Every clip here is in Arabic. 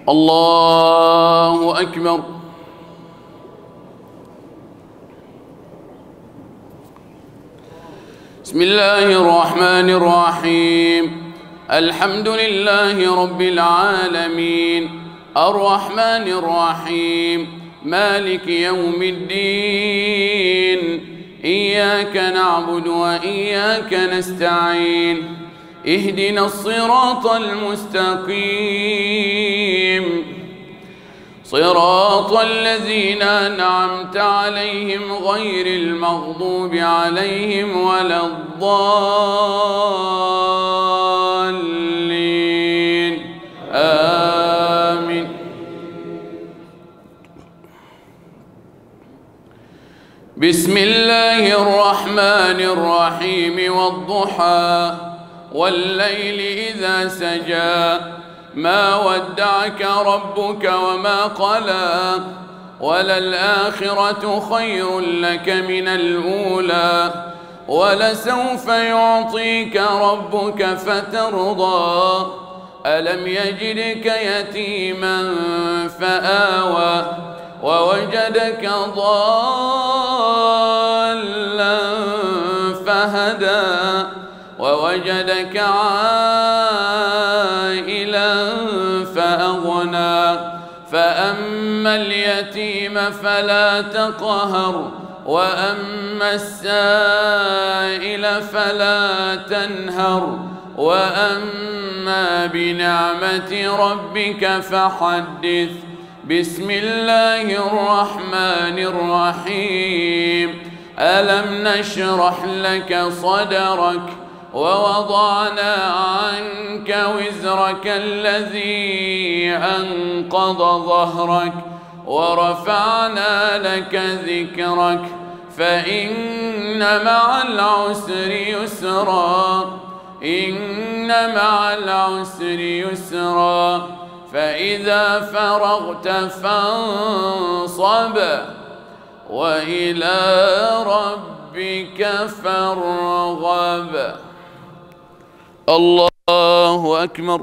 الله أكبر. بسم الله الرحمن الرحيم. الحمد لله رب العالمين الرحمن الرحيم مالك يوم الدين إياك نعبد وإياك نستعين اهدنا الصراط المستقيم صراط الذين أنعمت عليهم غير المغضوب عليهم ولا الضالين آمين. بسم الله الرحمن الرحيم والضحى والليل إذا سجى ما ودعك ربك وما قلى وللآخرة خير لك من الأولى ولسوف يعطيك ربك فترضى ألم يجدك يتيما فآوى ووجدك ضالا فهدى ووجدك عائلا فأغنى فأما اليتيم فلا تقهر وأما السائل فلا تنهر وأما بنعمة ربك فحدث. بسم الله الرحمن الرحيم. ألم نشرح لك صدرك ووضعنا عنك وزرك الذي أنقض ظهرك ورفعنا لك ذكرك فإن مع العسر يسرا إن مع العسر يسرا فإذا فرغت فانصب وإلى ربك فارغب. الله أكبر.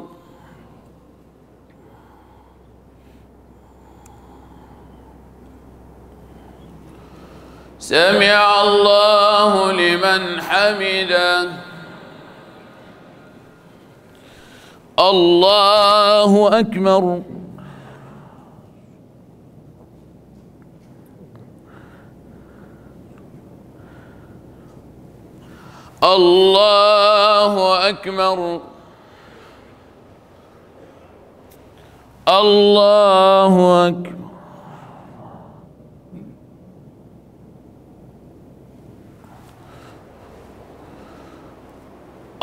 سمع الله لمن حمده. الله أكبر. الله أكبر. الله أكبر.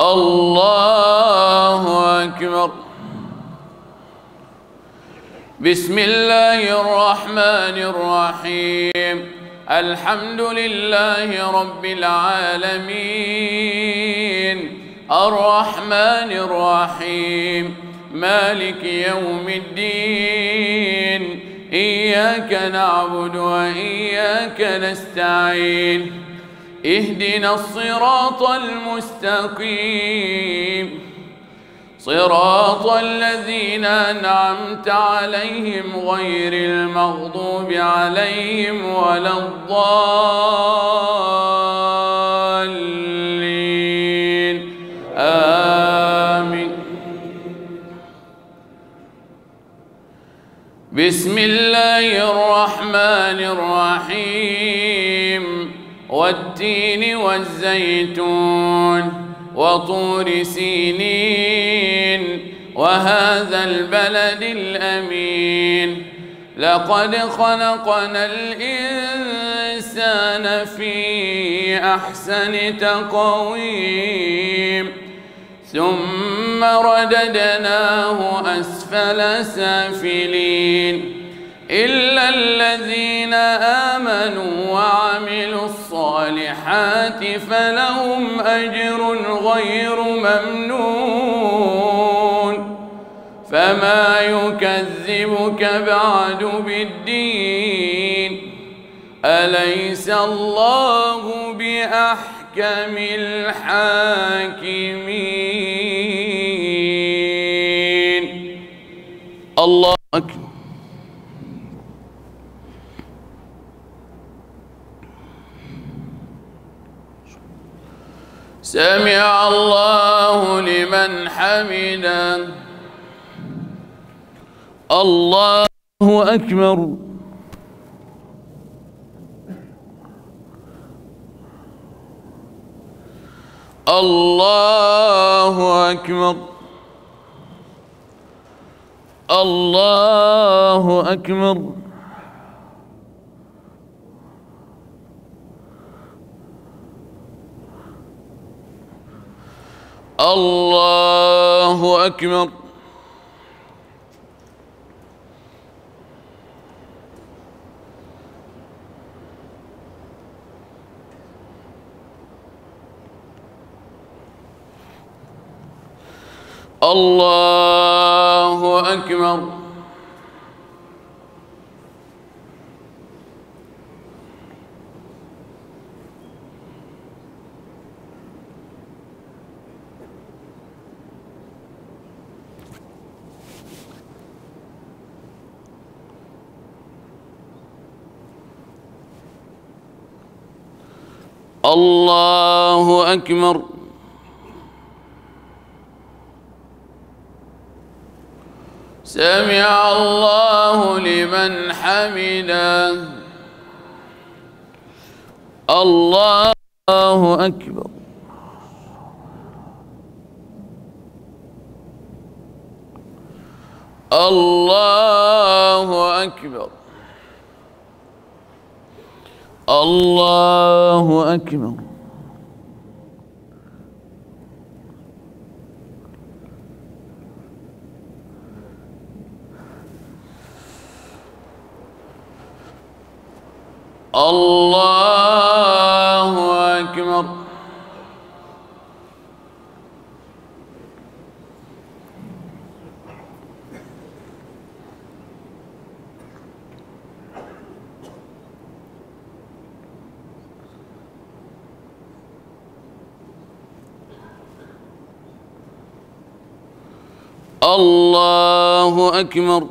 الله أكبر. بسم الله الرحمن الرحيم. الحمد لله رب العالمين الرحمن الرحيم مالك يوم الدين إياك نعبد وإياك نستعين اهدنا الصراط المستقيم صراط الذين أنعمت عليهم غير المغضوب عليهم ولا الضالين آمين. بسم الله الرحمن الرحيم. والتين والزيتون وطور سينين وهذا البلد الأمين لقد خلقنا الإنسان في أحسن تقويم ثم رددناه أسفل سافلين إلا الذين آمنوا وعملوا الصالحات فلهم أجر غير ممنون فما يكذبك بعد بالدين أليس الله بأحكم الحاكمين. الله أكبر. سمع الله لمن حمده. الله أكبر. الله أكبر. الله أكبر. الله أكبر. الله أكبر. الله أكبر. سمع الله لمن حمده. الله أكبر. الله أكبر. الله أكبر. الله أكبر. الله أكبر.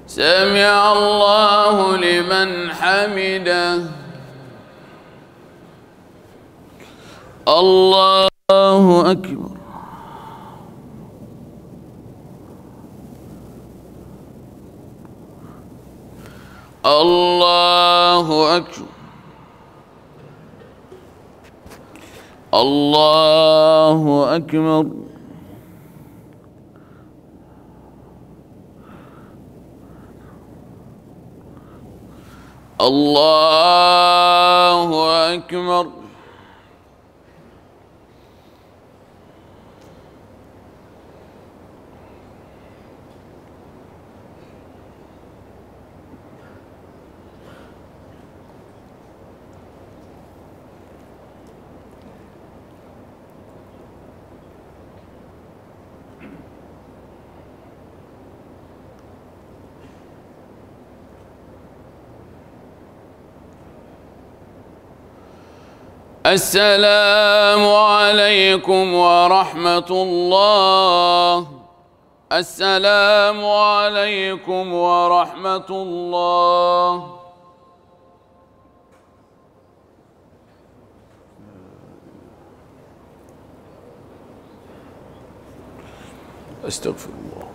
سمع الله لمن حمده. الله أكبر. الله أكبر. الله أكبر. الله أكبر. السلام عليكم ورحمة الله. السلام عليكم ورحمة الله. أستغفر الله.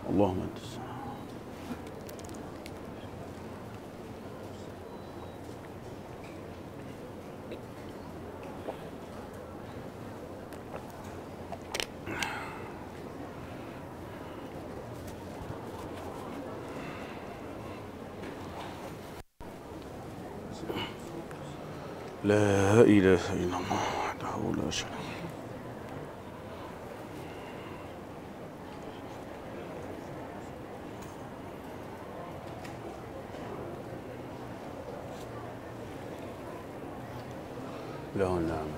اللهم أنت السلام. لا إله إلا الله وحده لا شريك له. له النعمة.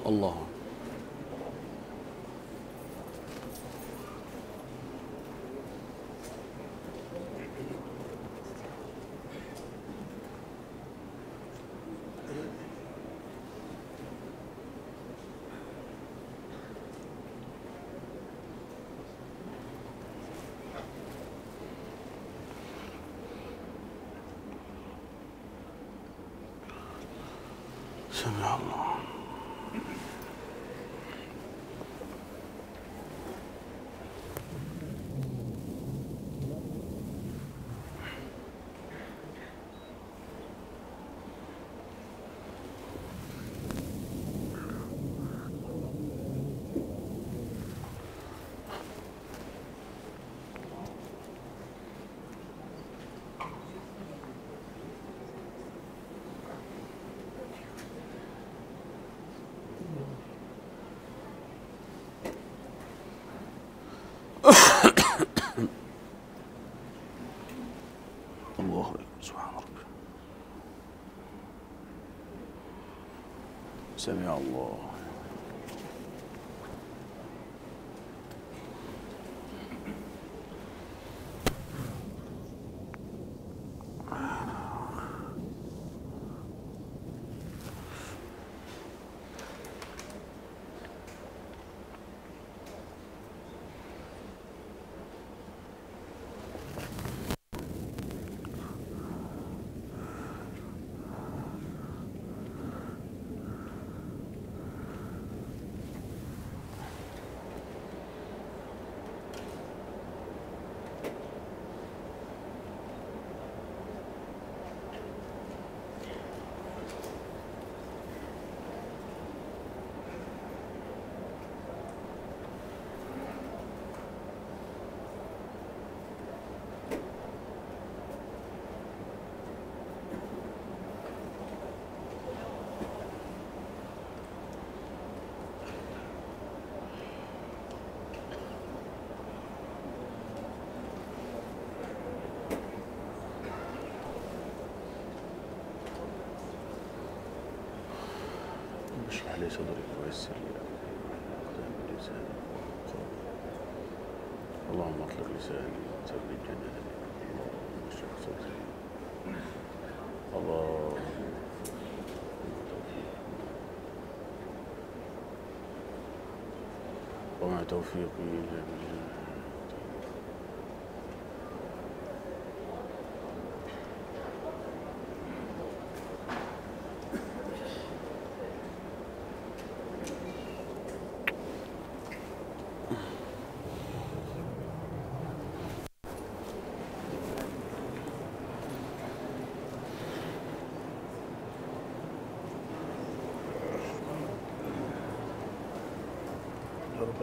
الله سمع الله. الله أكبر. سبحان ربي. سمع الله. اشرح لي صدري ويسر لي امري واهدنا لساني اللهم اطلق لساني وثبت جناني اللهم اشرح صدري اللهم وما توفيقي الا بالله.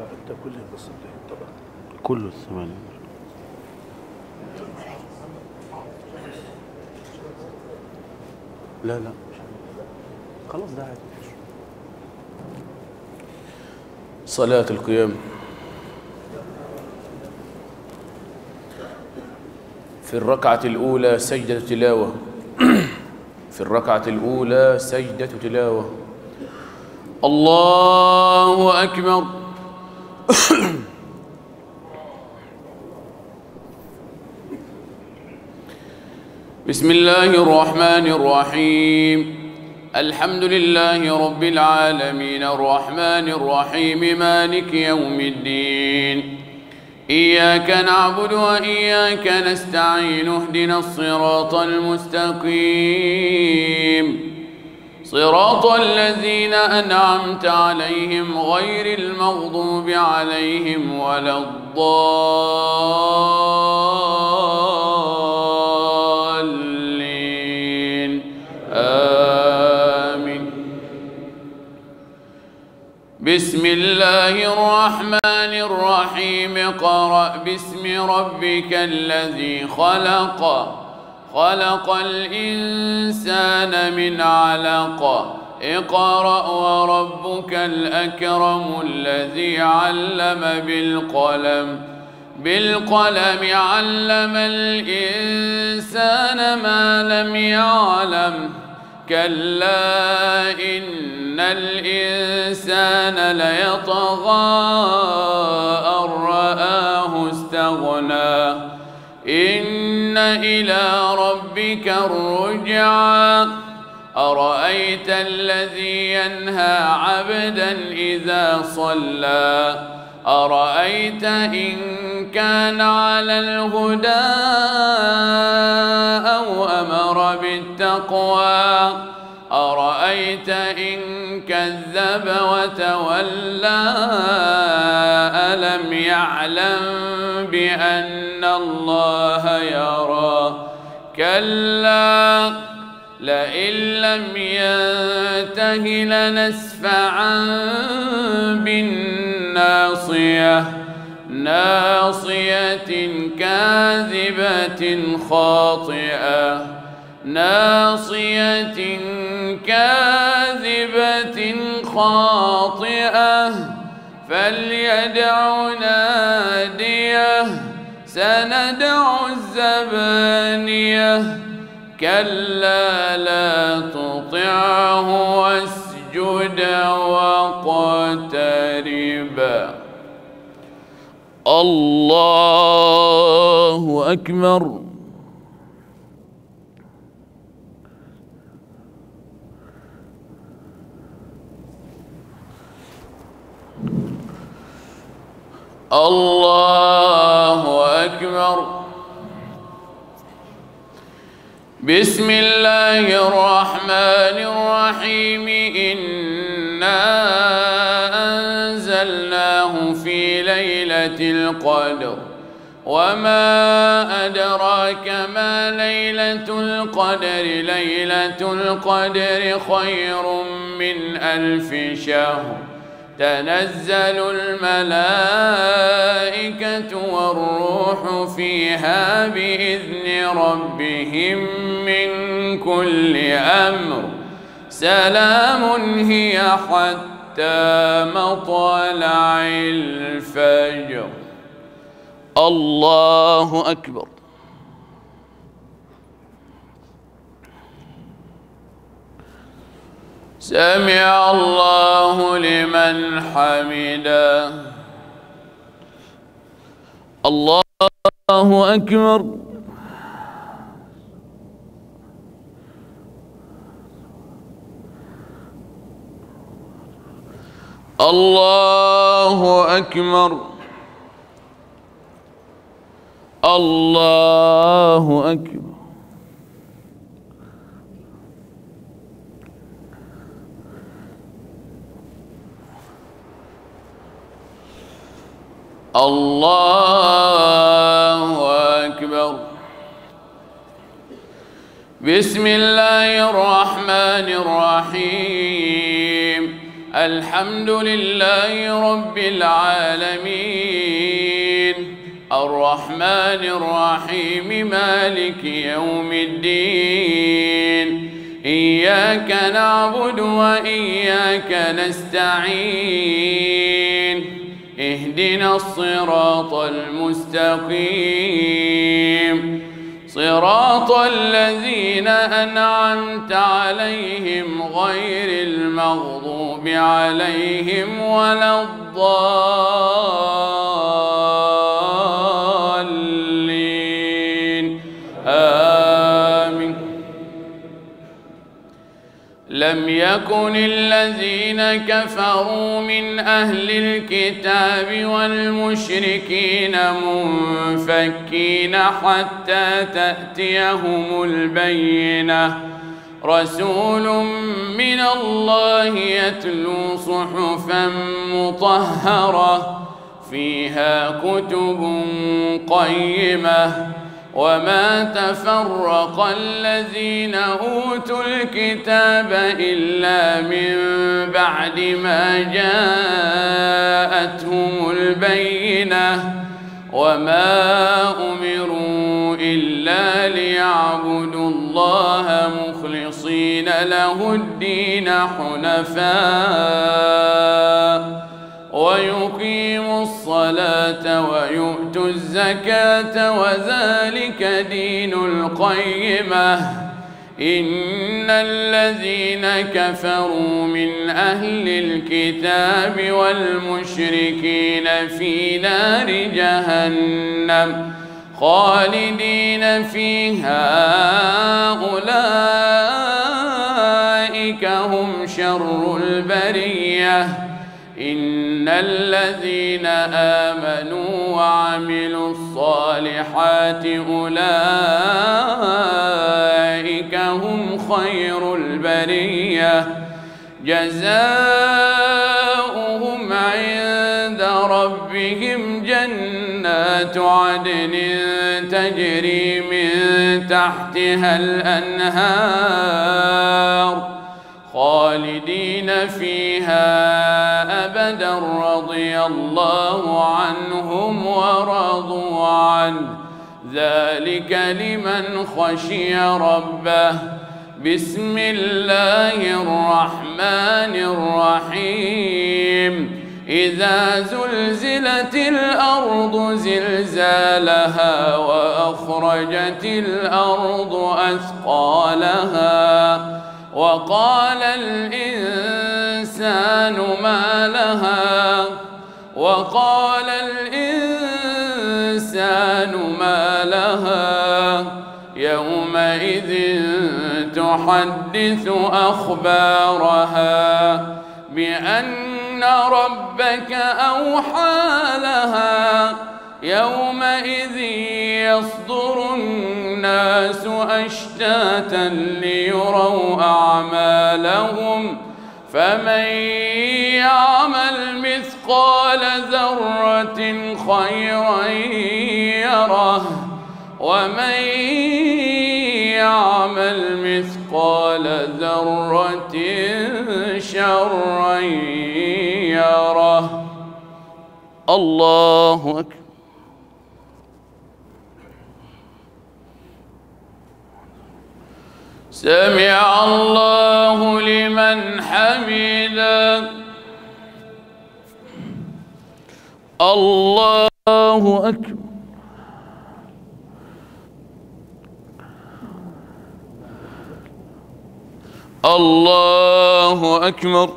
أنت كلهم بصدقين طبعا كله الثمانية. لا لا خلاص ده عادي. صلاة القيام. في الركعة الأولى سجدة تلاوة. في الركعة الأولى سجدة تلاوة. الله أكبر. بسم الله الرحمن الرحيم. الحمد لله رب العالمين الرحمن الرحيم مالك يوم الدين. إياك نعبد وإياك نستعين اهدنا الصراط المستقيم صراط الذين أنعمت عليهم غير المغضوب عليهم ولا الضالين آمين. بسم الله الرحمن الرحيم اقرأ باسم ربك الذي خلق خلق الإنسان من علق اقرأ وربك الأكرم الذي علم بالقلم علم الإنسان ما لم يعلم كلا إن الإنسان ليطغى أن رآه استغنى إن إلى ربك الرجعى أرأيت الذي ينهى عبدا إذا صلى أرأيت إن كان على الهدى أو أمر بالتقوى أرأيت إن كذب وتولى ألم يعلم بأن الله يرى كلا لئن لم ينته لنسفعا بالناصية ناصية كاذبة خاطئة ناصية كاذبة خاطئة فليدع ناديه سندع الزبانية كلا لا تطعه واسجد واقترب الله أكبر الله أكبر بسم الله الرحمن الرحيم إنا أنزلناه في ليلة القدر وما أدراك ما ليلة القدر ليلة القدر خير من 1000 شهر تنزل الملائكة والروح فيها بإذن ربهم من كل أمر سلام هي حتى مطلع الفجر الله أكبر سمع الله لمن حمده الله أكبر الله أكبر الله أكبر الله أكبر بسم الله الرحمن الرحيم الحمد لله رب العالمين الرحمن الرحيم مالك يوم الدين إياك نعبد وإياك نستعين اهدنا الصراط المستقيم صراط الذين أنعمت عليهم غير المغضوب عليهم ولا الضالين آمين لم يكن الذين كفروا من أهل الكتاب والمشركين منفكين حتى تأتيهم البينة رسول من الله يتلو صحفا مطهرة فيها كتب قيمة وما تفرق الذين أوتوا الكتاب إلا من بعد ما جاءتهم البينة وما أمروا إلا ليعبدوا الله مخلصين له الدين حنفاء ويقيموا الصلاة ويؤتوا الزكاة وذلك دين القيمة إن الذين كفروا من أهل الكتاب والمشركين في نار جهنم خالدين فيها أولئك هم شر البرية إن الذين آمنوا وعملوا الصالحات أولئك هم خير البرية جزاؤهم عند ربهم جنات عدن تجري من تحتها الأنهار خالدين فيها أبدا رضي الله عنهم ورضوا عنه ذلك لمن خشي ربه بسم الله الرحمن الرحيم إذا زلزلت الأرض زلزالها وأخرجت الأرض أثقالها وقال الإنسان ما لها يومئذ تحدث أخبارها بأن ربك أوحى لها يومئذ يصدر الناس أشتاتا ليروا أعمالهم فمن يعمل مثقال ذرة خيرا يره ومن يعمل مثقال ذرة شرا يره. الله أكبر. سمع الله لمن حمده. الله أكبر. الله أكبر.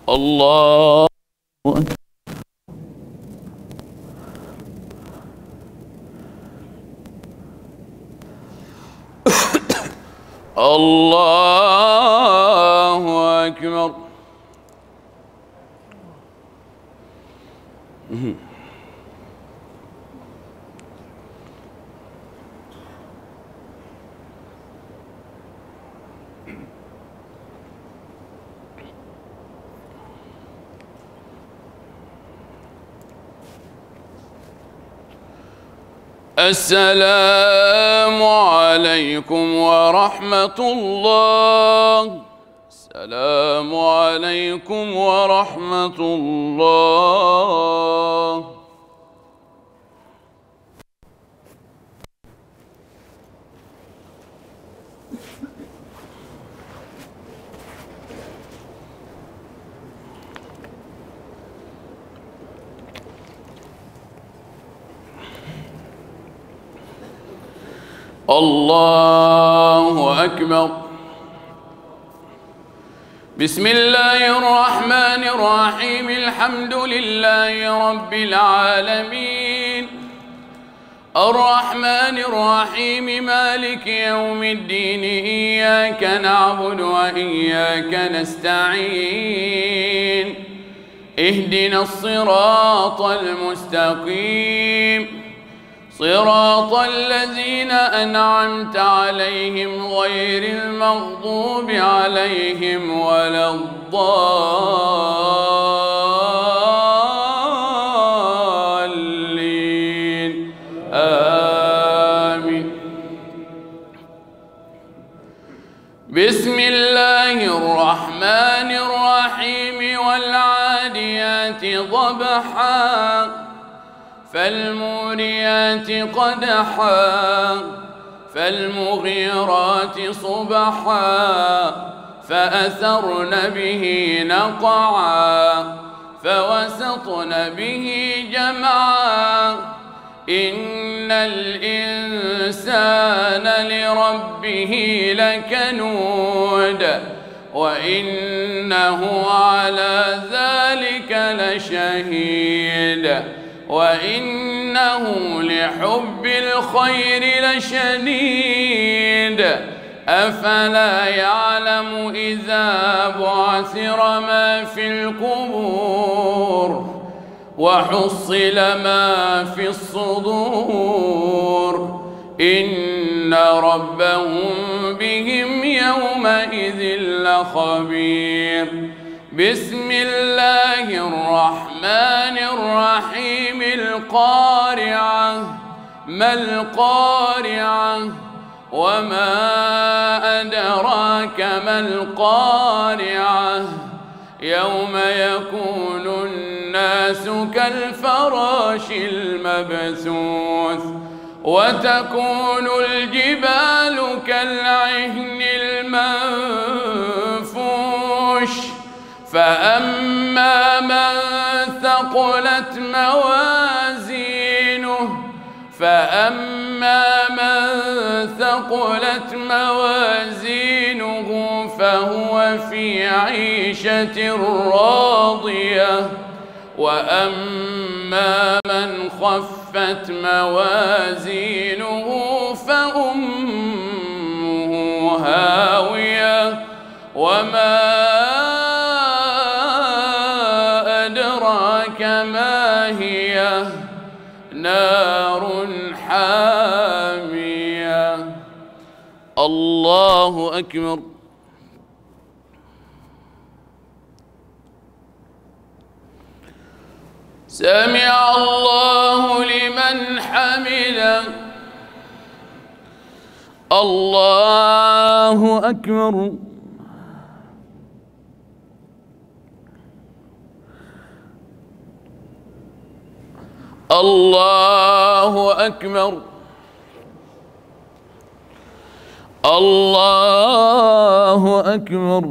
الله أكبر. الله أكبر. السلام عليكم ورحمة الله. السلام عليكم ورحمة الله. الله أكبر. بسم الله الرحمن الرحيم. الحمد لله رب العالمين الرحمن الرحيم مالك يوم الدين إياك نعبد وإياك نستعين اهدنا الصراط المستقيم صراط الذين أنعمت عليهم غير المغضوب عليهم ولا الضالين بسم الله الرحمن الرحيم والعاديات ضبحا فالموريات قدحا فالمغيرات صبحا فأثرن به نقعا فوسطن به جمعا إن الإنسان لربه لكنود وإنه على ذلك لشهيد وإنه لحب الخير لشديد أفلا يعلم إذا بعثر ما في القبور وحصل ما في الصدور إن ربهم بهم يومئذ لخبير بسم الله الرحمن الرحيم القارعة ما القارعة وما أدراك ما القارعة يوم يكون الناس كالفراش المبثوث وتكون الجبال كالعهن المنفوش فأما من ثقلت موازينه فهو في عيشة راضية وأما من خفت موازينه فأمه هاوية وما أدراك ما هي نار حامية. الله أكبر. سمع الله لمن حمده. الله أكبر. الله أكبر. الله أكبر.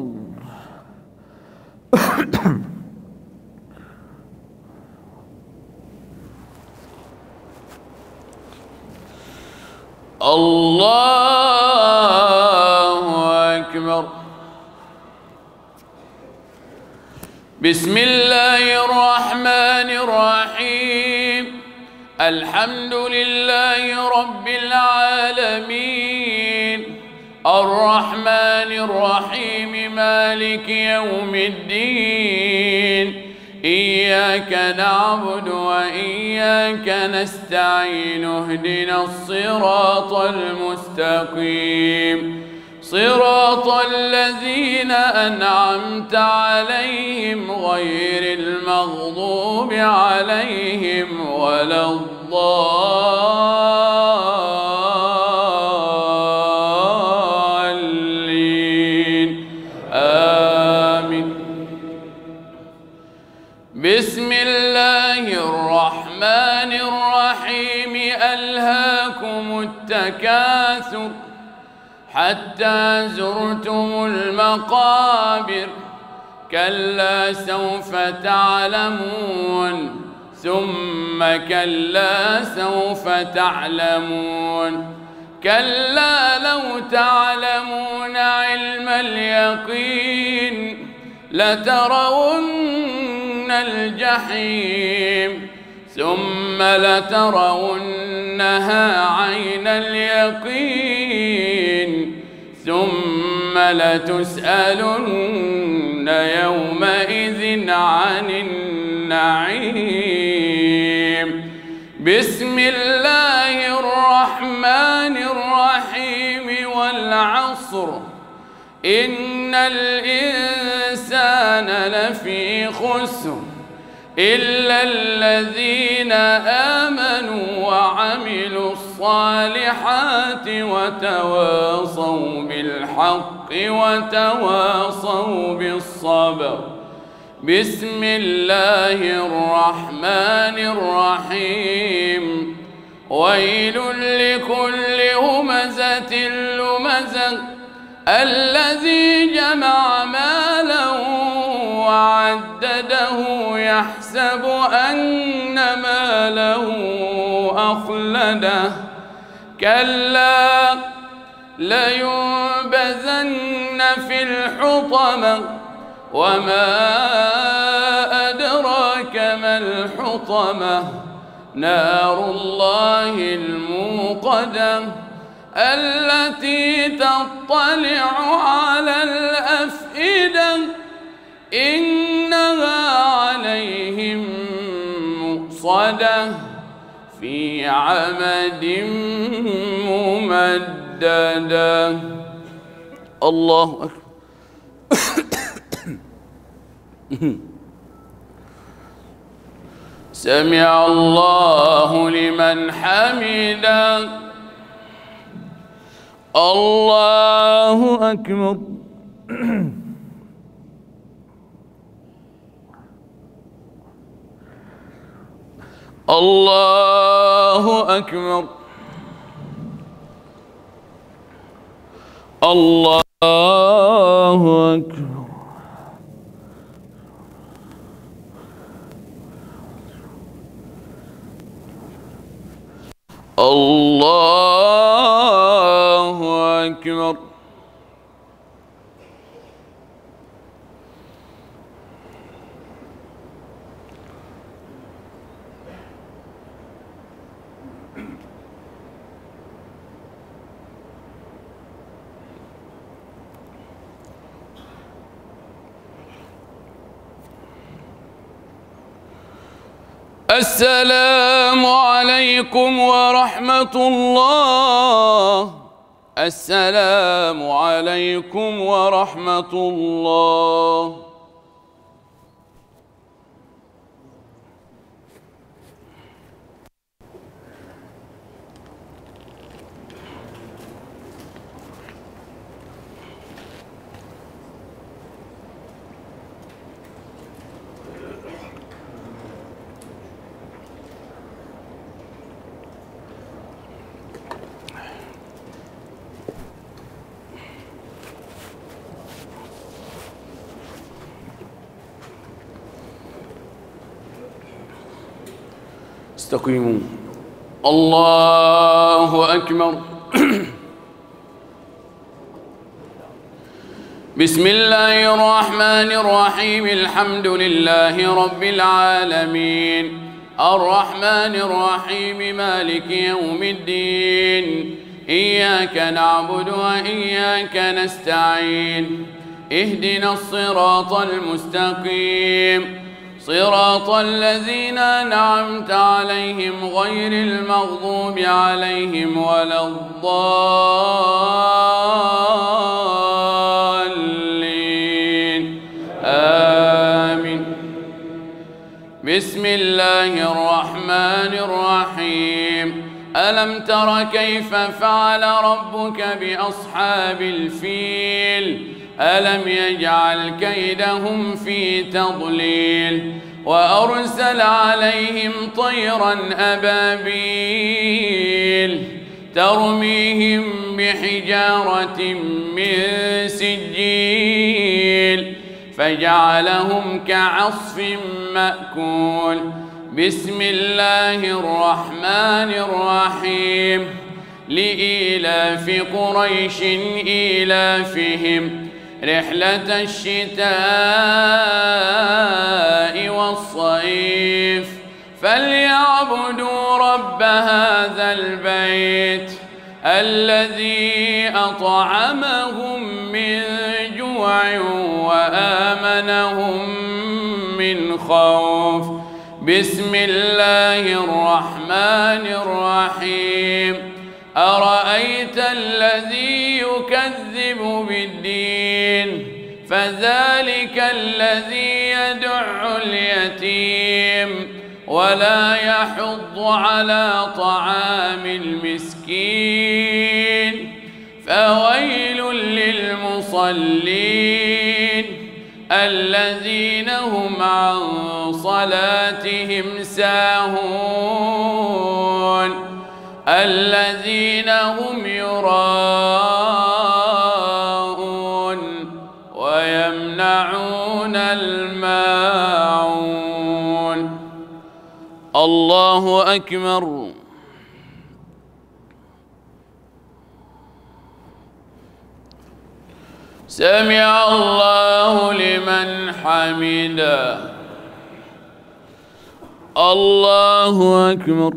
الله أكبر. بسم الله الرحمن الرحيم. الحمد لله رب العالمين الرحمن الرحيم مالك يوم الدين إياك نعبد وإياك نستعين اهدنا الصراط المستقيم صراط الذين أنعمت عليهم غير المغضوب عليهم ولا الضالين آمين. بسم الله الرحمن الرحيم ألهاكم التكاثر حتى زرتم المقابر كلا سوف تعلمون ثم كلا سوف تعلمون كلا لو تعلمون علم اليقين لترون الجحيم ثم لترونها عين اليقين ثم لتسألن يومئذ عن النعيم. بسم الله الرحمن الرحيم والعصر إن الإنسان لفي خسر إلا الذين آمنوا وعملوا الصالحات وتواصوا بالحق وتواصوا بالصبر. بسم الله الرحمن الرحيم. ويل لكل همزة لمزة الذي جمع مالا وعدده يحسب أن ماله أخلده كلا لينبذن في الحطمة وما أدراك ما الحطمة نار الله الموقدة التي تطلع على الأفئدة إنها عليهم مؤصدة في عمد ممددة. الله أكبر. سمع الله لمن حمده. الله أكبر. الله أكبر. الله أكبر. الله أكبر. السلام عليكم ورحمة الله. السلام عليكم ورحمة الله. استقيموا. الله أكبر. بسم الله الرحمن الرحيم. الحمد لله رب العالمين الرحمن الرحيم مالك يوم الدين. إياك نعبد وإياك نستعين. اهدنا الصراط المستقيم صراط الذين أنعمت عليهم غير المغضوب عليهم ولا الضالين. آمين. بسم الله الرحمن الرحيم. ألم تر كيف فعل ربك بأصحاب الفيل ألم يجعل كيدهم في تضليل وأرسل عليهم طيرا أبابيل ترميهم بحجارة من سجيل فجعلهم كعصف مأكول. بسم الله الرحمن الرحيم. لإيلاف قريش إيلافهم رحلة الشتاء والصيف فليعبدوا رب هذا البيت الذي أطعمهم من جوع وآمنهم من خوف. بسم الله الرحمن الرحيم. أرأيت الذي يكذب بالدين فذلك الذي يدع اليتيم ولا يحض على طعام المسكين فويل للمصلين الذين هم عن صلاتهم ساهون الذين هم يراءون ويمنعون الماعون. الله أكبر. سمع الله لمن حمده. الله أكبر.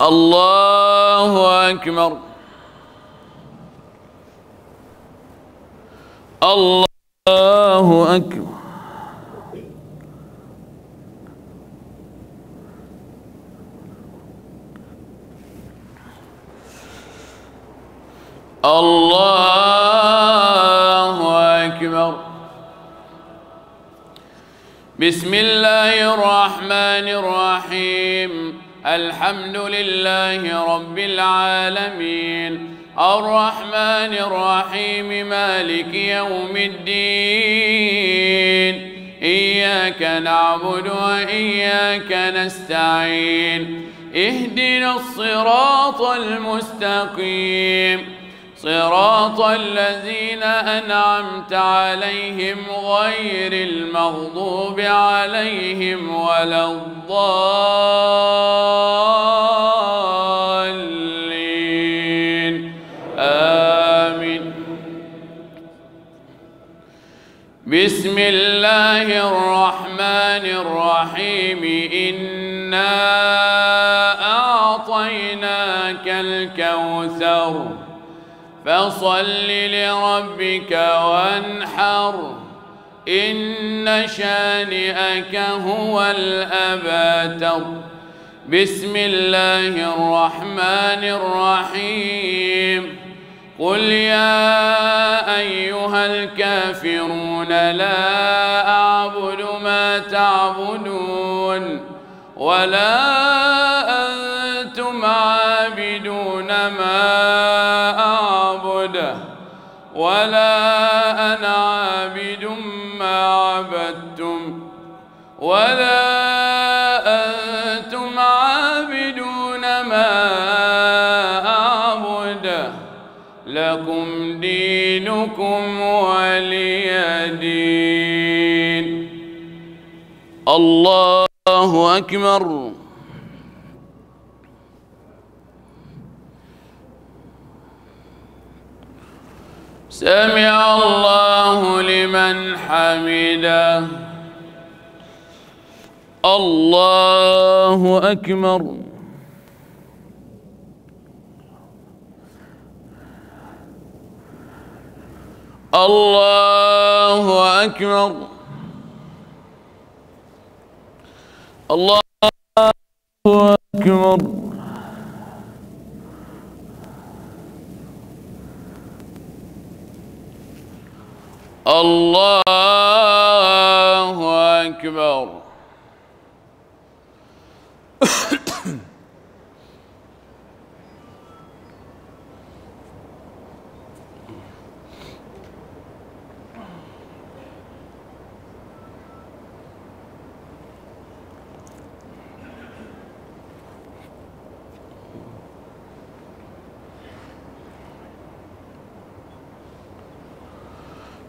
الله أكبر. الله أكبر. الله أكبر. بسم الله الرحمن الرحيم. الحمد لله رب العالمين الرحمن الرحيم مالك يوم الدين إياك نعبد وإياك نستعين اهدنا الصراط المستقيم صراط الذين أنعمت عليهم غير المغضوب عليهم ولا الضالين آمين. بسم الله الرحمن الرحيم. إنا أعطيناك الكوثر فصل لربك وانحر إن شانئك هو الأبتر. بسم الله الرحمن الرحيم. قل يا أيها الكافرون لا أعبد ما تعبدون ولا أنتم عابدون ما ولا أنا عابد ما عبدتم ولا أنتم عابدون ما أعبد لكم دينكم ولي دين. الله أكبر. سمع الله لمن حمده. الله أكبر. الله أكبر. الله أكبر. الله أكبر.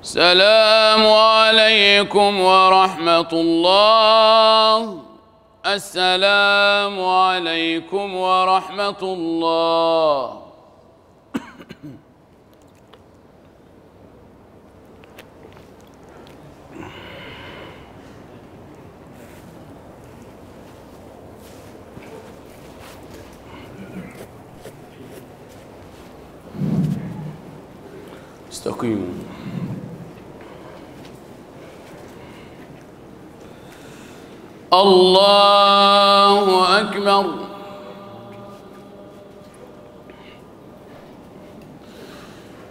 السلام عليكم ورحمة الله. السلام عليكم ورحمة الله. استقيموا. الله أكبر.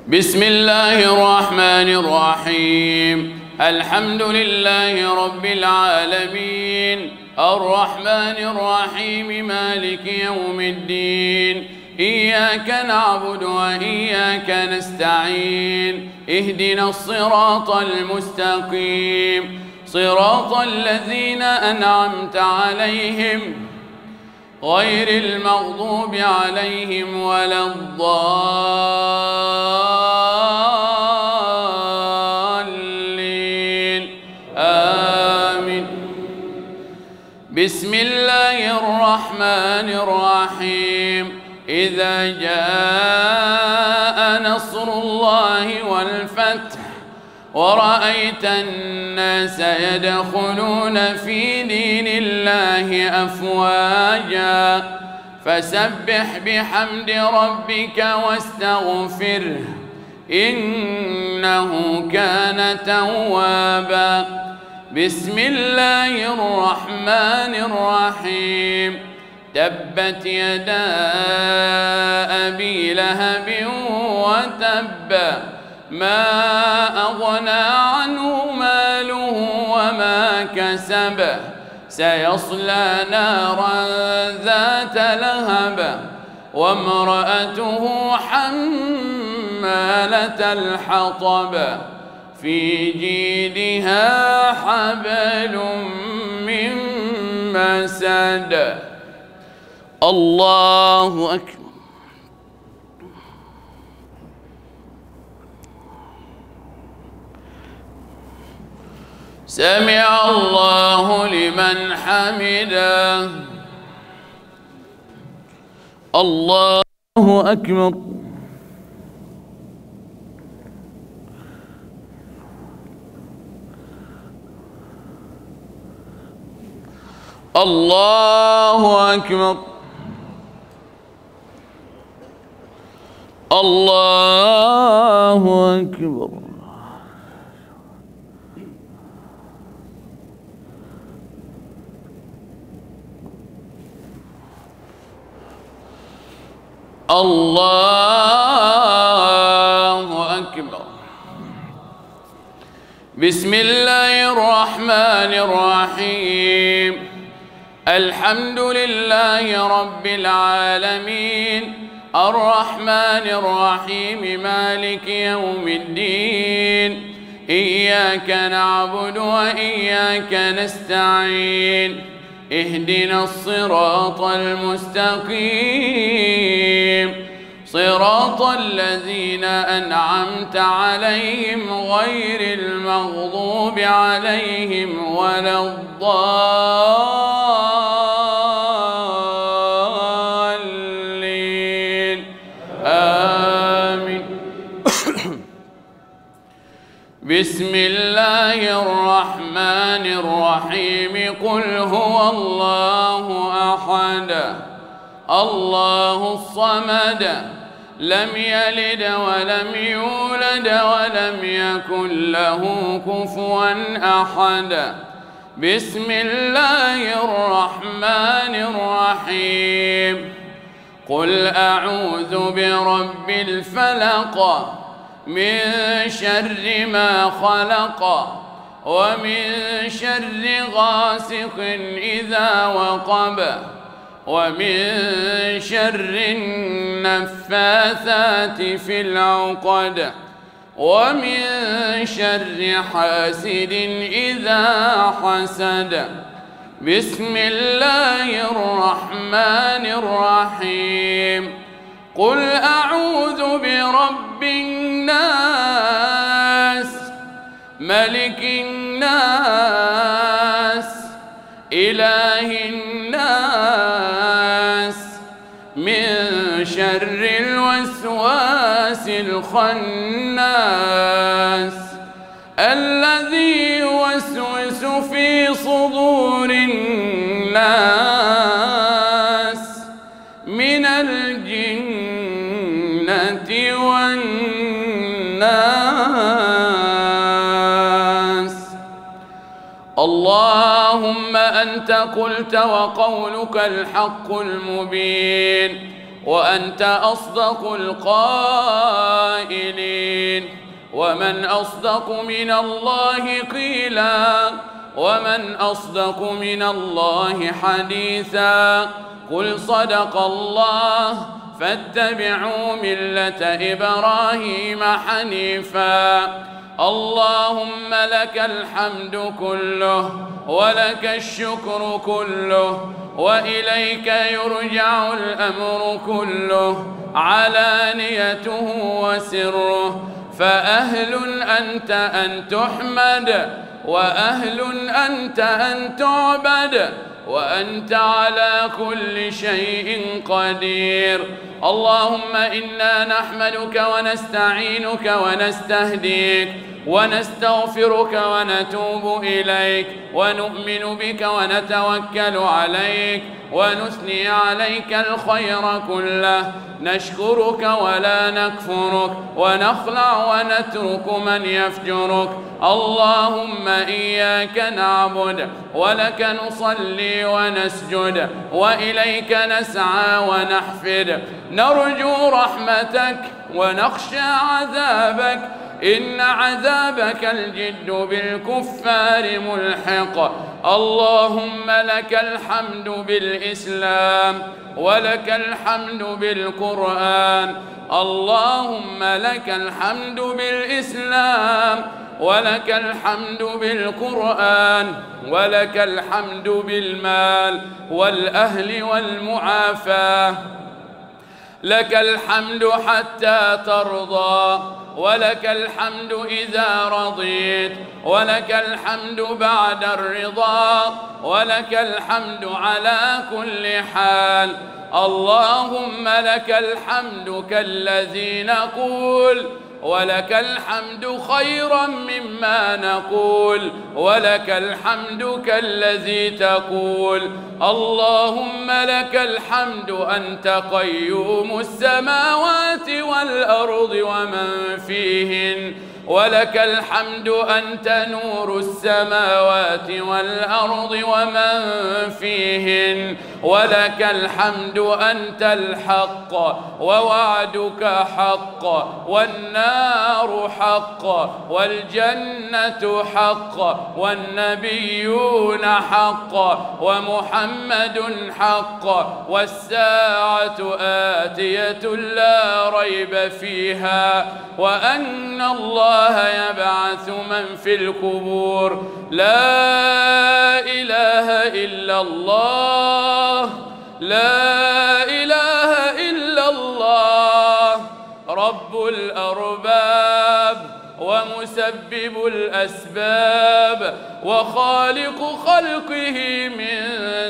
بسم الله الرحمن الرحيم. الحمد لله رب العالمين، الرحمن الرحيم، مالك يوم الدين. إياك نعبد وإياك نستعين. اهدنا الصراط المستقيم، صراط الذين أنعمت عليهم غير المغضوب عليهم ولا الضالين. آمين. بسم الله الرحمن الرحيم. إذا جاء نصر الله والفتح ورأيت الناس يدخلون في دين الله أفواجا فسبح بحمد ربك واستغفره إنه كان توابا. بسم الله الرحمن الرحيم. تبت يدا أبي لهب وتب، ما أغنى عنه ماله وما كسب، سيصلى نارا ذات لهب وامرأته حمالة الحطب في جيدها حبل من مسد. الله أكبر. سمع الله لمن حمده. الله أكبر. الله أكبر. الله أكبر. الله أكبر. بسم الله الرحمن الرحيم. الحمد لله رب العالمين، الرحمن الرحيم، مالك يوم الدين. إياك نعبد وإياك نستعين. اهدنا الصراط المستقيم، صراط الذين أنعمت عليهم غير المغضوب عليهم ولا الضالين. آمين. بسم الله الرحمن الرحيم. قل هو الله أحد، الله الصمد، لم يلد ولم يولد ولم يكن له كفوا أحد. بسم الله الرحمن الرحيم. قل أعوذ برب الفلق من شر ما خلق ومن شر غاسق إذا وقب ومن شر النفاثات في العقد ومن شر حاسد إذا حسد. بسم الله الرحمن الرحيم. قل أعوذ برب الناس، ملك الناس، إله الناس، من شر الوسواس الخناس الذي يوسوس في صدور الناس من الجنة والناس. اللهم أنت قلت وقولك الحق المبين، وأنت أصدق القائلين. ومن أصدق من الله قيلا ومن أصدق من الله حديثا. قل صدق الله فاتبعوا ملة إبراهيم حنيفا. اللهم لك الحمد كله ولك الشكر كله وإليك يرجع الأمر كله علانيته وسره. فأهل أنت أن تحمد وأهل أنت أن تعبد وأنت على كل شيء قدير. اللهم إنا نحمدك ونستعينك ونستهديك ونستغفرك ونتوب إليك ونؤمن بك ونتوكل عليك ونثني عليك الخير كله. نشكرك ولا نكفرك ونخلع ونترك من يفجرك. اللهم إياك نعبد ولك نصلي ونسجد وإليك نسعى ونحفد. نرجو رحمتك ونخشى عذابك إن عذابك الجد بالكفار ملحق. اللهم لك الحمد بالإسلام ولك الحمد بالقرآن. اللهم لك الحمد بالإسلام ولك الحمد بالقرآن ولك الحمد بالمال والأهل والمعافاة. لك الحمد حتى ترضى ولك الحمد إذا رضيت ولك الحمد بعد الرضا ولك الحمد على كل حال. اللهم لك الحمد كالذي نقول ولك الحمد خيرا مما نقول ولك الحمد كالذي تقول. اللهم لك الحمد أنت قيوم السماوات والأرض ومن فيهن ولك الحمد أنت نور السماوات والأرض ومن فيهن ولك الحمد أنت الحق ووعدك حق والنار حق والجنة حق والنبيون حق ومحمد حق والساعة آتية لا ريب فيها وأن الله يبعث من في القبور. لا إله إلا الله لا إله إلا الله رب الأرباب ومسبب الأسباب وخالق خلقه من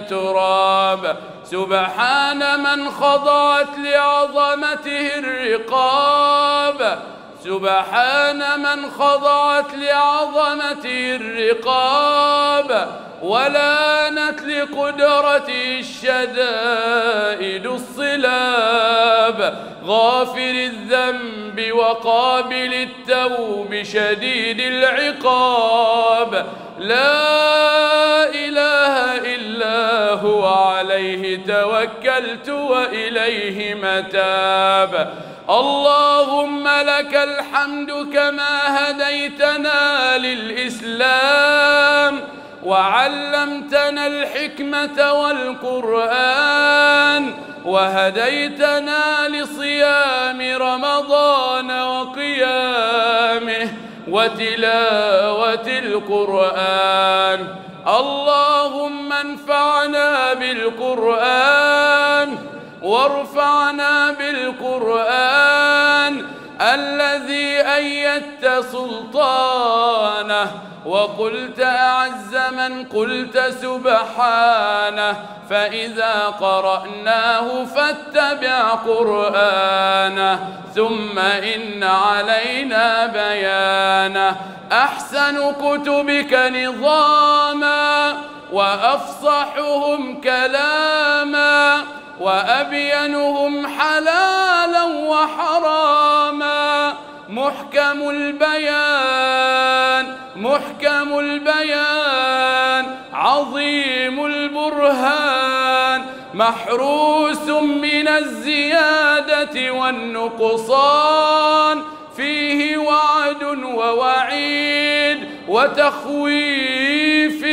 تراب. سبحان من خضعت لعظمته الرقاب سبحان من خضعت لعظمته الرقاب ولانت لقدرته الشدائد الصلاب. غافر الذنب وقابل التوب شديد العقاب. لا إله إلا هو عليه توكلت وإليه متاب. اللهم لك الحمد كما هديتنا للإسلام وعلمتنا الحكمة والقرآن وهديتنا لصيام رمضان وقيامه وتلاوة القرآن. اللهم انفعنا بالقرآن وارفعنا بالقرآن الذي أيدت سلطانه وقلت أعز من قلت سبحانه. فإذا قرأناه فاتبع قرآنه ثم إن علينا بيانه. أحسن كتبك نظاما وأفصحهم كلاما وأبينهم حلالا وحراما. محكم البيان عظيم البرهان محروس من الزيادة والنقصان، فيه وعد ووعيد وتخويف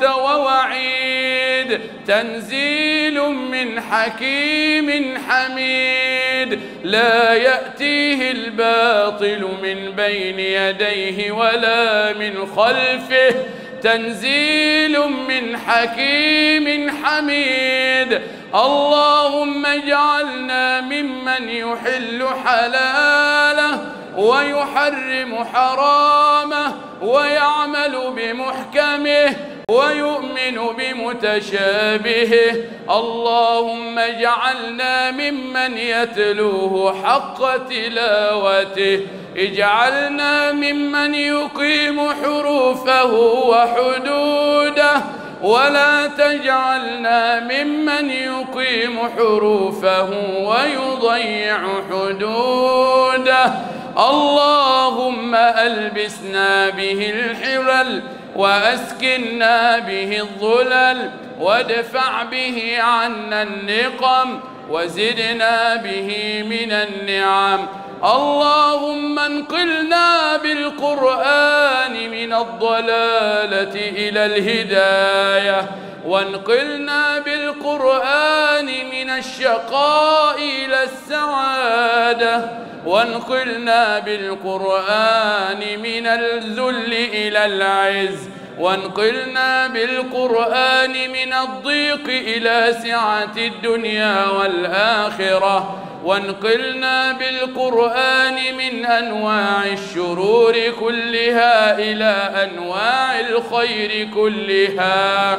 ووعيد، تنزيل من حكيم حميد، لا يأتيه الباطل من بين يديه ولا من خلفه، تنزيل من حكيم حميد. اللهم اجعلنا ممن يحل حلاله ويحرم حرامه ويعمل بمحكمه ويؤمن بمتشابهه. اللهم اجعلنا ممن يتلوه حق تلاوته، اجعلنا ممن يقيم حروفه وحدوده، ولا تجعلنا ممن يقيم حروفه ويضيع حدوده. اللهم ألبسنا به الحلل وأسكننا به الظلل، وادفع به عنا النقم، وزدنا به من النعم. اللهم انقلنا بالقرآن من الضلالة إلى الهداية، وانقلنا بالقرآن من الشقاء إلى السعادة، وانقلنا بالقرآن من الذل إلى العز، وانقلنا بالقرآن من الضيق إلى سعة الدنيا والآخرة، وانقلنا بالقرآن من أنواع الشرور كلها إلى أنواع الخير كلها.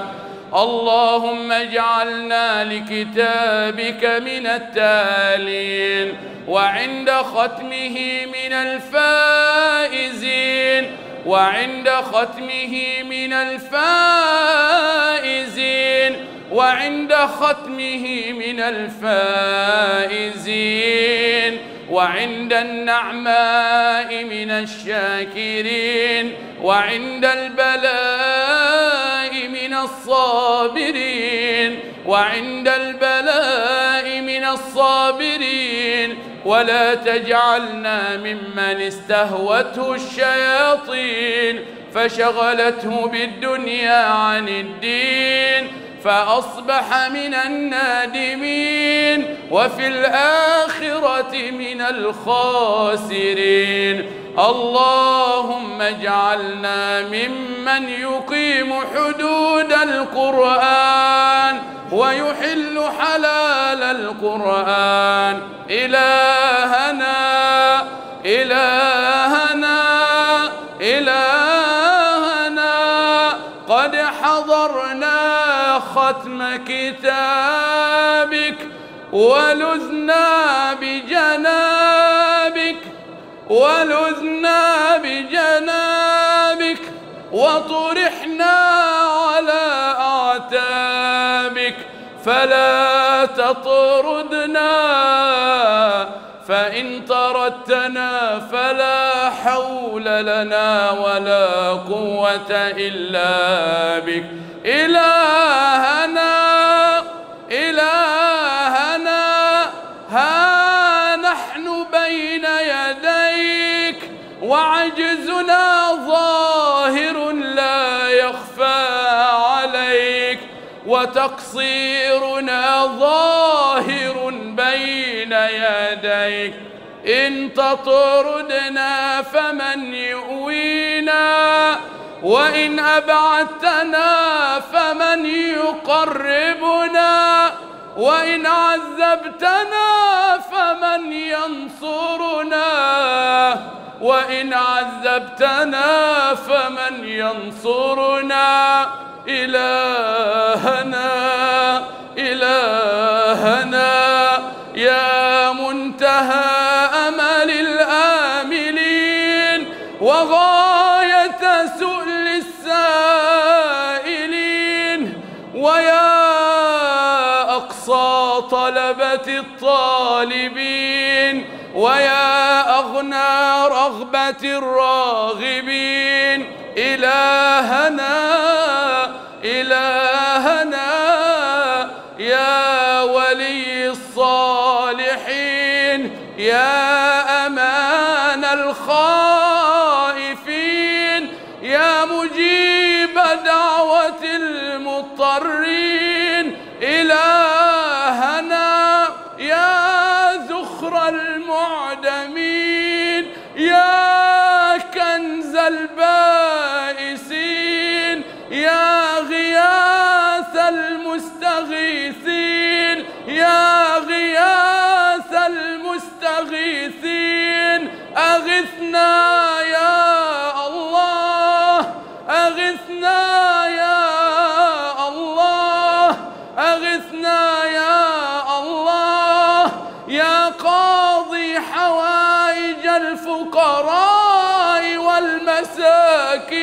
اللهم اجعلنا لكتابك من التالين، وعند ختمه من الفائزين، وعند ختمه من الفائزين، وعند ختمه من الفائزين، وعند النعماء من الشاكرين، وعند البلاء من الصابرين، وعند البلاء من الصابرين. ولا تجعلنا ممن استهوته الشياطين فشغلته بالدنيا عن الدين فأصبح من النادمين وفي الآخرة من الخاسرين. اللهم اجعلنا ممن يقيم حدود القرآن ويحل حلال القرآن. إلهنا إلهنا إلهنا قد حضرنا ختم كتابك ولذنا بجنابك، ولذنا بجنابك، وطرحنا على أعتابك، فلا تطردنا، فإن طردتنا فلا حول لنا ولا قوة إلا بك. إلهنا إلهنا ها نحن بين يديك وعجزنا ظاهر لا يخفى عليك، وتقصيرنا ظاهر بين يديك. إن تطردنا فمن يؤوينا، وإن أبعدتنا فمن يقربنا، وإن عذبتنا فمن ينصرنا، وإن عذبتنا فمن ينصرنا. إلهنا إلهنا يا منتهى أمل الآملين وغاية سؤل السائلين، ويا أقصى طلبة الطالبين، ويا أغنى رغبة الراغبين. إلهنا إلهنا يا المضطرين. إلهنا يا ذخر المعدمين، يا كنز البائسين، يا غياث المستغيثين، يا غياث المستغيثين، أغثنا يا الله، أغثنا يا الله، أغثنا يا الله، يا قاضي حوائج الفقراء والمساكين.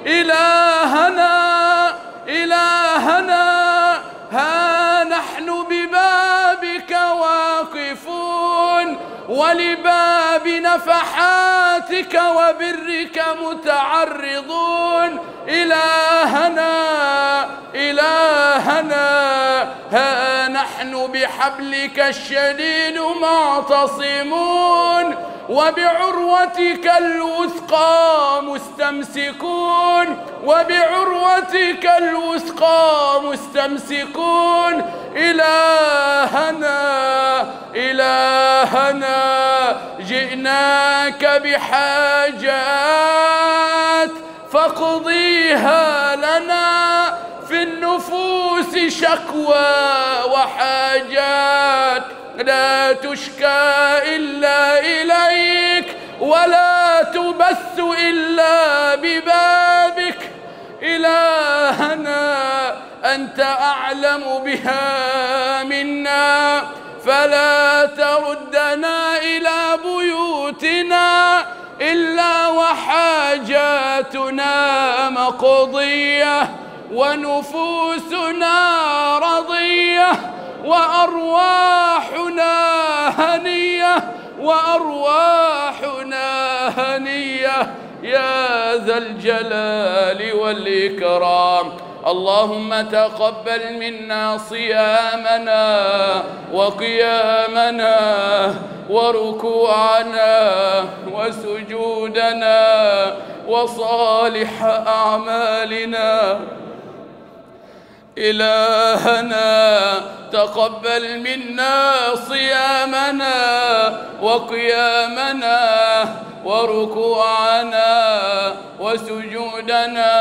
إلهنا إلهنا ها نحن ببابك واقفون، ولباب نفحاتك وبرك متعرضون. إلهنا إلهنا ها نحن بحبلك الشديد معتصمون، وبعروتك الوثقى مستمسكون، وبعروتك الوثقى مستمسكون. إلهنا إلهنا جئناك بحاجات فاقضيها لنا، في النفوس شكوى وحاجات لا تشكى إلا إليك، ولا تبث إلا ببابك. إلهنا أنت أعلم بها منا، فلا تردنا إلى بيوتنا إلا وحاجاتنا مقضية، ونفوسنا رضية، وأرواحنا هنية، وأرواحنا هنية يا ذا الجلال والإكرام. اللهم تقبل منا صيامنا وقيامنا وركوعنا وسجودنا وصالح أعمالنا. إلهنا تقبل منا صيامنا وقيامنا وركوعنا وسجودنا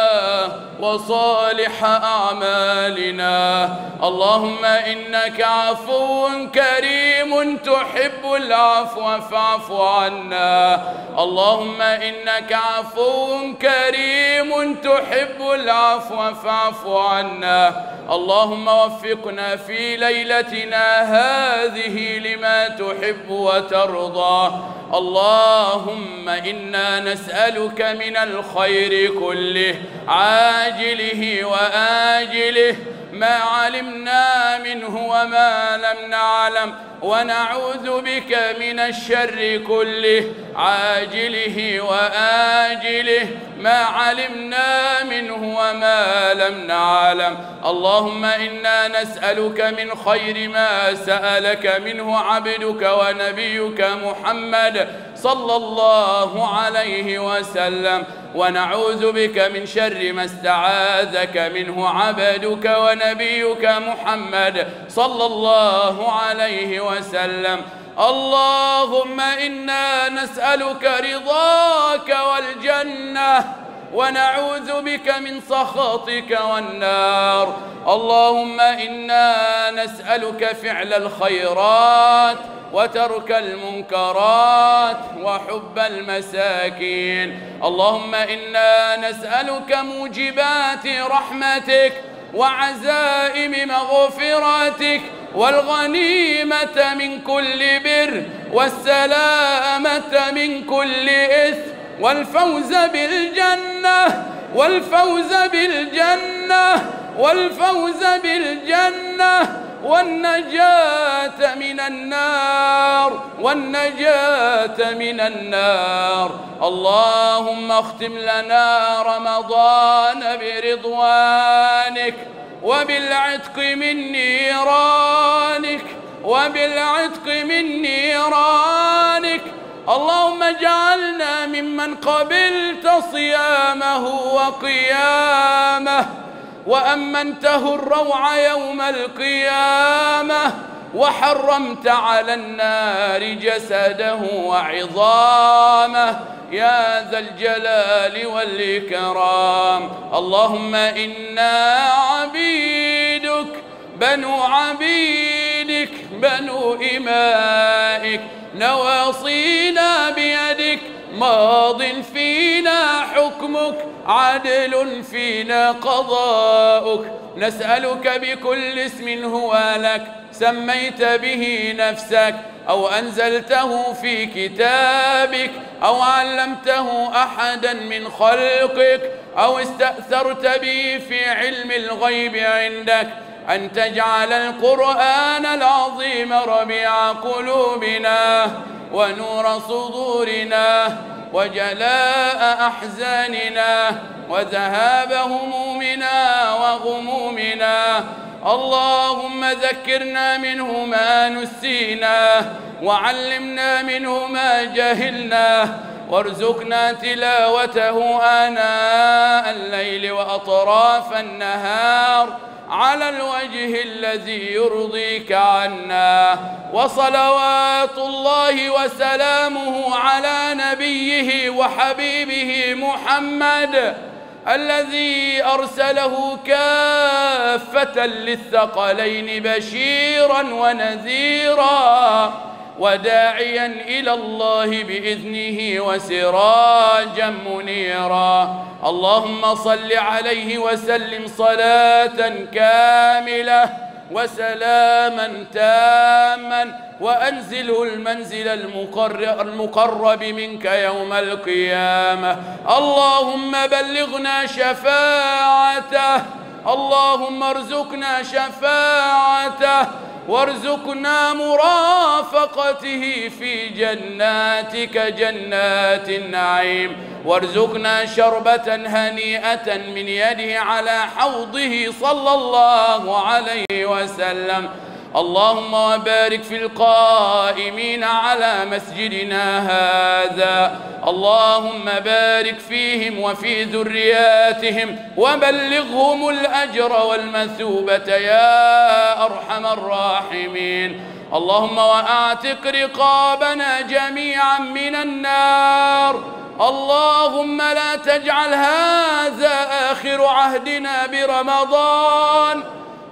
وصالح أعمالنا. اللهم إنك عفو كريم تحب العفو فاعف عنا. اللهم إنك عفو كريم تحب العفو فاعف عنا. اللهم وفقنا في ليلتنا هذه لما تحب وترضى. اللهم إنا نسألك من الخير كله عاجله وآجله ما علمنا منه وما لم نعلم، ونعوذ بك من الشر كله عاجله وآجله ما علمنا منه وما لم نعلم. اللهم إنا نسألك من خير ما سألك منه عبدك ونبيك محمد صلى الله عليه وسلم، ونعوذ بك من شر ما استعاذك منه عبدك ونبيك محمد صلى الله عليه وسلم. اللهم إنا نسألك رضاك والجنة، ونعوذ بك من سخطك والنار. اللهم إنا نسألك فعل الخيرات وترك المنكرات وحب المساكين. اللهم إنا نسألك موجبات رحمتك وعزائم مغفرتك والغنيمة من كل بر والسلامة من كل إثم والفوز بالجنة والفوز بالجنة والفوز بالجنة والنجاة من النار والنجاة من النار. اللهم اختم لنا رمضان برضوانك وبالعتق من نيرانك وبالعتق من نيرانك. اللهم اجعلنا ممن قبلت صيامه وقيامه. وأمنته الروع يوم القيامة، وحرمت على النار جسده وعظامه يا ذا الجلال والإكرام. اللهم إنا عبيدك بنو عبيدك بنو إمائك، نواصينا بيدك، ماض فينا حكمك، عدل فينا قضاؤك. نسألك بكل اسم هو لك سميت به نفسك أو أنزلته في كتابك أو علمته أحدا من خلقك أو استأثرت به في علم الغيب عندك، أن تجعل القرآن العظيم ربيع قلوبنا ونور صدورنا وجلاء أحزاننا وذهاب همومنا وغمومنا. اللهم ذكرنا منه ما نسينا، وعلمنا منه ما جهلنا، وارزقنا تلاوته آناء الليل وأطراف النهار على الوجه الذي يرضيك عنا. وصلوات الله وسلامه على نبيه وحبيبه محمد الذي أرسله كافة للثقلين بشيرا ونذيرا وداعيا إلى الله بإذنه وسراجا منيرا. اللهم صل عليه وسلم صلاة كاملة وسلاما تاما، وأنزله المنزل المقرب منك يوم القيامة. اللهم بلغنا شفاعته، اللهم ارزقنا شفاعته، وارزقنا مرافقته في جناتك جنات النعيم، وارزقنا شربة هنيئة من يده على حوضه صلى الله عليه وسلم. اللهم وبارك في القائمين على مسجدنا هذا، اللهم بارك فيهم وفي ذرياتهم وبلغهم الأجر والمثوبة يا أرحم الراحمين. اللهم وأعتق رقابنا جميعا من النار. اللهم لا تجعل هذا آخر عهدنا برمضان،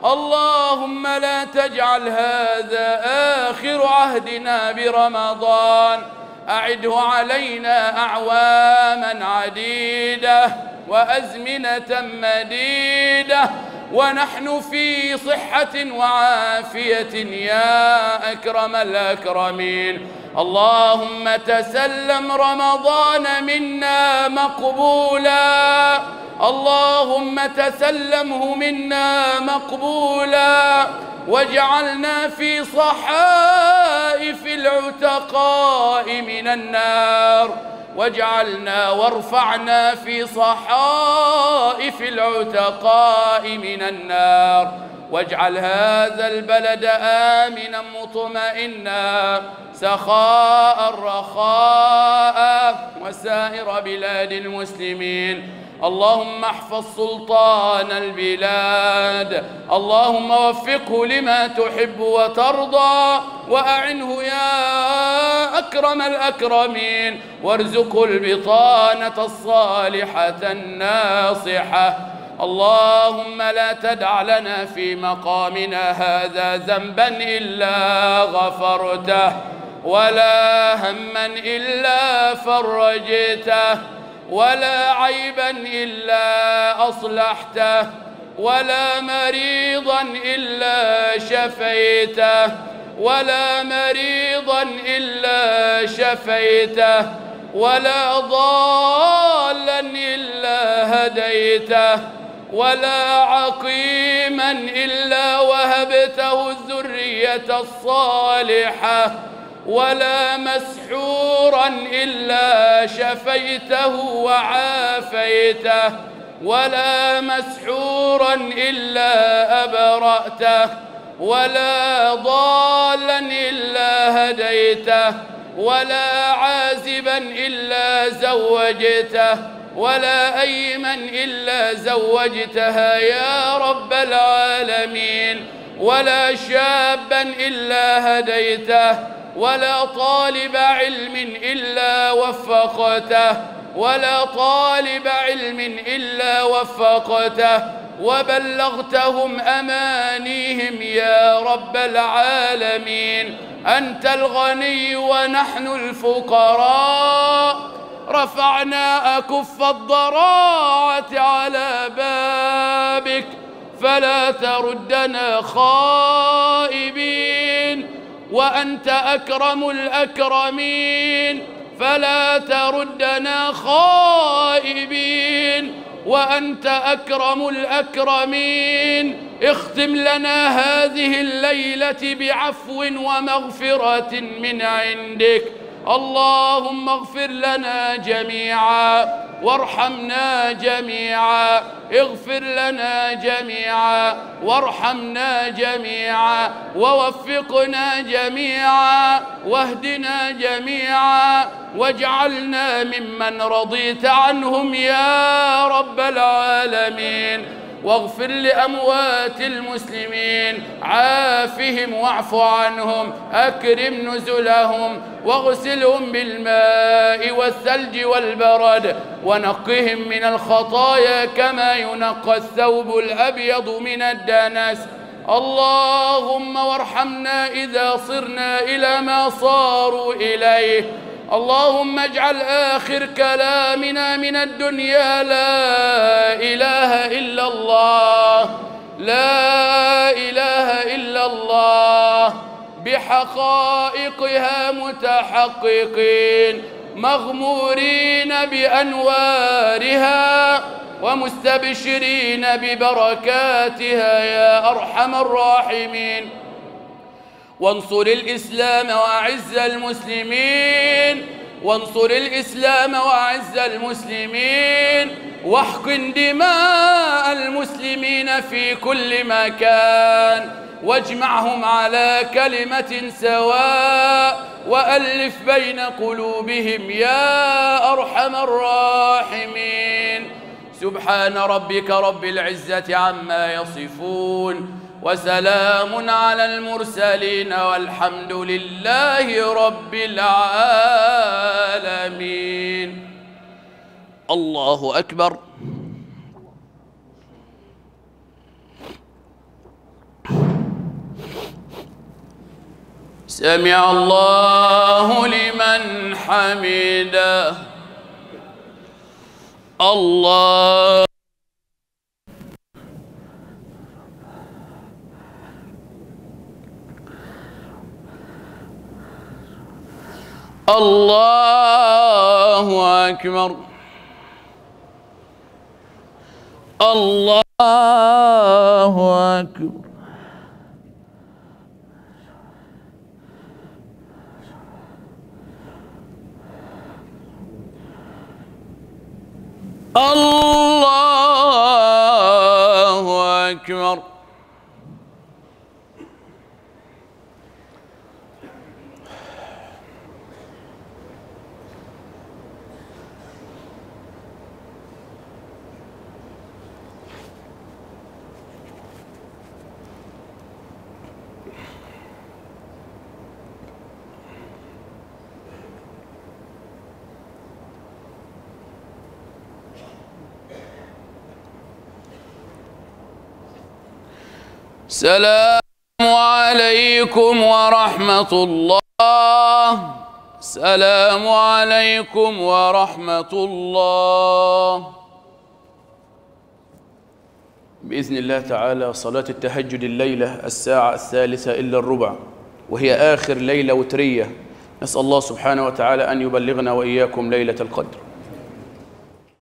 اللهم لا تجعل هذا آخر عهدنا برمضان. أعده علينا أعواما عديدة وأزمنة مديدة ونحن في صحة وعافية يا أكرم الأكرمين. اللهم تسلم رمضان منا مقبولا، اللهم تسلمه منا مقبولا، واجعلنا في صحائف العتقاء من النار، واجعلنا وارفعنا في صحائف العتقاء من النار، واجعل هذا البلد آمنا مطمئنا سخاء رخاء وسائر بلاد المسلمين. اللهم احفظ سلطان البلاد، اللهم وفقه لما تحب وترضى، وأعنه يا أكرم الأكرمين، وارزقه البطانة الصالحة الناصحة. اللهم لا تدع لنا في مقامنا هذا ذنبا إلا غفرته، ولا هما إلا فرجته، ولا عيبا إلا أصلحته، ولا مريضا إلا شفيته، ولا مريضا إلا شفيته، ولا ضالا إلا هديته، ولا عقيما إلا وهبته الذرية الصالحة، ولا مسحورا إلا شفيته وعافيته، ولا مسحورا إلا أبرأته، ولا ضالا إلا هديته، ولا عازبا إلا زوجته، ولا أيما إلا زوجتها يا رب العالمين، ولا شابا إلا هديته، ولا طالب علم إلا وفقته، ولا طالب علم إلا وفقته، وبلغتهم أمانيهم يا رب العالمين. أنت الغني ونحن الفقراء، رفعنا أكف الضراعة على بابك، فلا تردنا خائبين، وأنت أكرم الأكرمين، فلا تردنا خائبين، وأنت أكرم الأكرمين. اختم لنا هذه الليلة بعفو ومغفرة من عندك. اللهم اغفر لنا جميعا، وارحمنا جميعا، اغفر لنا جميعا، وارحمنا جميعا، ووفقنا جميعا، واهدنا جميعا، واجعلنا ممن رضيت عنهم يا رب العالمين. واغفر لأموات المسلمين، عافهم واعف عنهم، أكرم نزلهم، واغسلهم بالماء والثلج والبرد، ونقهم من الخطايا كما ينقى الثوب الأبيض من الدنس. اللهم وارحمنا إذا صرنا إلى ما صاروا إليه. اللهم اجعل آخر كلامنا من الدنيا لا إله إلا الله، لا إله إلا الله، بحقائقها متحققين، مغمورين بأنوارها، ومستبشرين ببركاتها يا أرحم الراحمين. وانصر الإسلام وأعز المسلمين، وانصر الإسلام وأعز المسلمين، واحقن دماء المسلمين في كل مكان، واجمعهم على كلمة سواء، وألف بين قلوبهم يا أرحم الراحمين. سبحان ربك رب العزة عما يصفون، وسلام على المرسلين، والحمد لله رب العالمين. الله أكبر. سمع الله لمن حمده. الله الله أكبر. الله أكبر. الله أكبر. السلام عليكم ورحمة الله. السلام عليكم ورحمة الله. بإذن الله تعالى صلاة التهجد الليلة الساعة 3:03، وهي آخر ليلة وترية. نسأل الله سبحانه وتعالى أن يبلغنا وإياكم ليلة القدر.